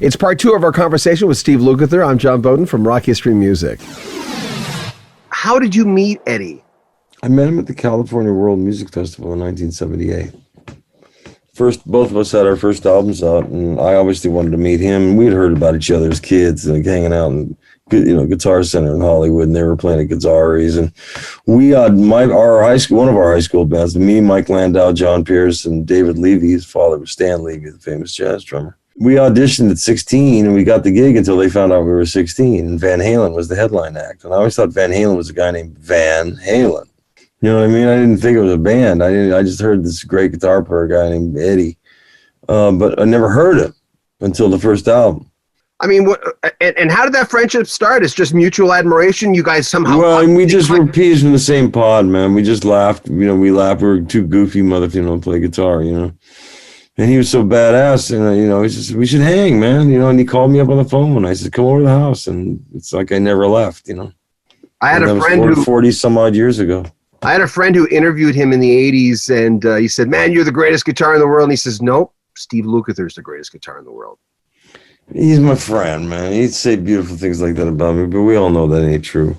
It's part 2 of our conversation with Steve Lukather. I'm John Beaudin from Rock History Music. How did you meet Eddie? I met him at the California World Music Festival in 1978. First, both of us had our first albums out, and I obviously wanted to meet him. We'd heard about each other as kids, like hanging out in, Guitar Center in Hollywood, and they were playing at Guitari's. And we had one of our high school bands, me, Mike Landau, John Pierce, and David Levy. His father was Stan Levy, the famous jazz drummer. We auditioned at 16, and we got the gig until they found out we were 16, and Van Halen was the headline act. And I always thought Van Halen was a guy named Van Halen. You know what I mean? I didn't think it was a band. I just heard this great guitar player guy named Eddie, but I never heard him until the first album. I mean, and how did that friendship start? It's just mutual admiration. You guys somehow. Well, and we just were peas in the same pod, man. We just laughed. We laughed. We were two goofy to play guitar. And he was so badass, and he said, we should hang, man. And he called me up on the phone, and I said, come over to the house, and it's like I never left. I had a friend who 40 some odd years ago. I had a friend who interviewed him in the 80s, and he said, man, you're the greatest guitar in the world. And he says, nope, Steve Lukather is the greatest guitar in the world. He's my friend, man. He'd say beautiful things like that about me, but we all know that ain't true.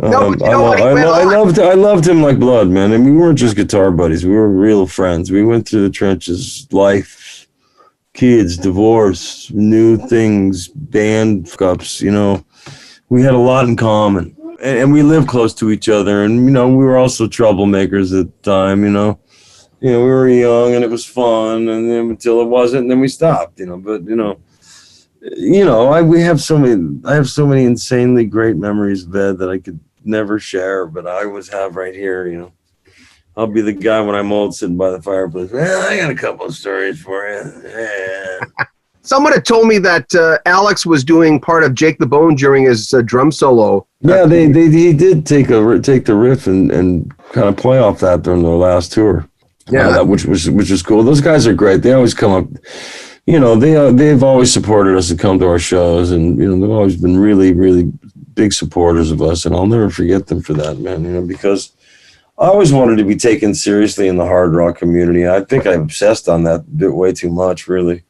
No, but I loved him like blood, man. And we weren't just guitar buddies. We were real friends. We went through the trenches, life, kids, divorce, new things, band fuck-ups, We had a lot in common. And we lived close to each other, and we were also troublemakers at the time. We were young, and it was fun, and then until it wasn't, and then we stopped. But I have so many insanely great memories of Ed that I could never share, but I always have right here. I'll be the guy when I'm old sitting by the fireplace. Well, I got a couple of stories for you. Yeah. Someone had told me that Alex was doing part of Jake the Bone during his drum solo. Yeah, he did take the riff and kind of play off that during their last tour. Yeah, which was cool. Those guys are great. They always come up. They've always supported us and come to our shows, and they've always been really, really big supporters of us. And I'll never forget them for that, man. Because I always wanted to be taken seriously in the hard rock community. I think I obsessed on that bit way too much, really.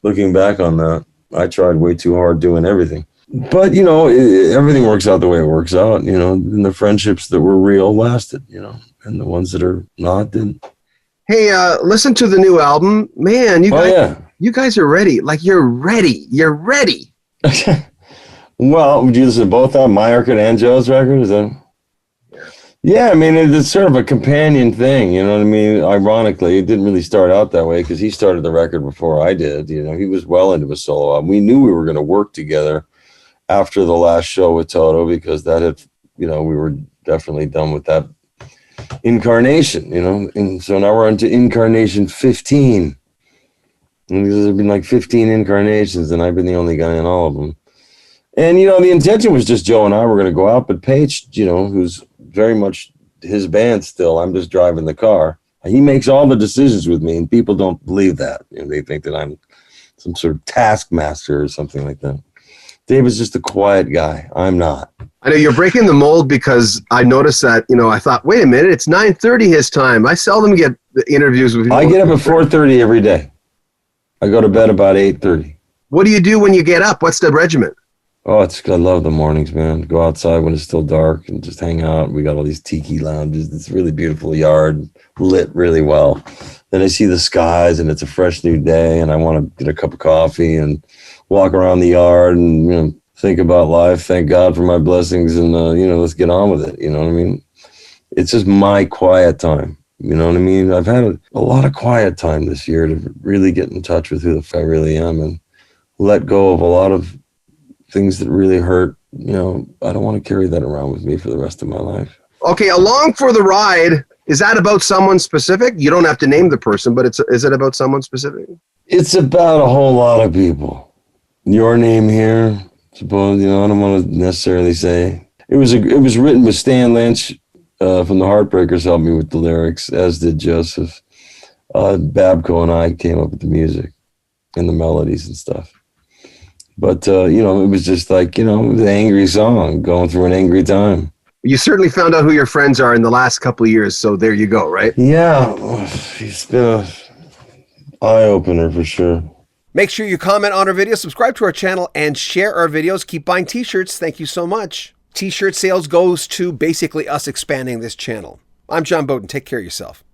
Looking back on that, I tried way too hard doing everything. But, everything works out the way it works out, and the friendships that were real lasted, and the ones that are not didn't. Hey, listen to the new album. Man, you guys are ready. Like, you're ready. You're ready. Well, would you listen to both on my record and Joe's record? Is that... Yeah, I mean, it's sort of a companion thing, you know what I mean? Ironically, it didn't really start out that way because he started the record before I did. He was well into a solo album. We knew we were going to work together after the last show with Toto because that had, we were definitely done with that incarnation, And so now we're on to incarnation 15. And there's been like 15 incarnations, and I've been the only guy in all of them. And, the intention was just Joe and I were going to go out, but Paige, who's very much his band still, I'm just driving the car. He makes all the decisions with me, and people don't believe that. They think that I'm some sort of taskmaster or something like that. Dave is just a quiet guy. I'm not. I know you're breaking the mold because I noticed that, I thought, wait a minute, it's 9:30 his time. I seldom get the interviews with people. I get up at 4:30 every day. I go to bed about 8:30. What do you do when you get up? What's the regimen? Oh, I love the mornings, man. Go outside when it's still dark and just hang out. We got all these tiki lounges. It's a really beautiful yard, lit really well. Then I see the skies, and it's a fresh new day, and I want to get a cup of coffee and walk around the yard and think about life. Thank God for my blessings, and let's get on with it. You know what I mean? It's just my quiet time. You know what I mean? I've had a lot of quiet time this year to really get in touch with who the fuck I really am and let go of a lot of things that really hurt. I don't want to carry that around with me for the rest of my life. Okay, Along for the Ride, is that about someone specific? You don't have to name the person, but is it about someone specific? It's about a whole lot of people. Your name here, suppose, I don't want to necessarily say. It was written with Stan Lynch from the Heartbreakers helped me with the lyrics, as did Joseph. Babco and I came up with the music and the melodies and stuff. But, it was just like, it was an angry song going through an angry time. You certainly found out who your friends are in the last couple of years, so there you go, right? Yeah, it's been an eye-opener for sure. Make sure you comment on our videos, subscribe to our channel, and share our videos. Keep buying t-shirts. Thank you so much. T-shirt sales goes to basically us expanding this channel. I'm John Beaudin. Take care of yourself.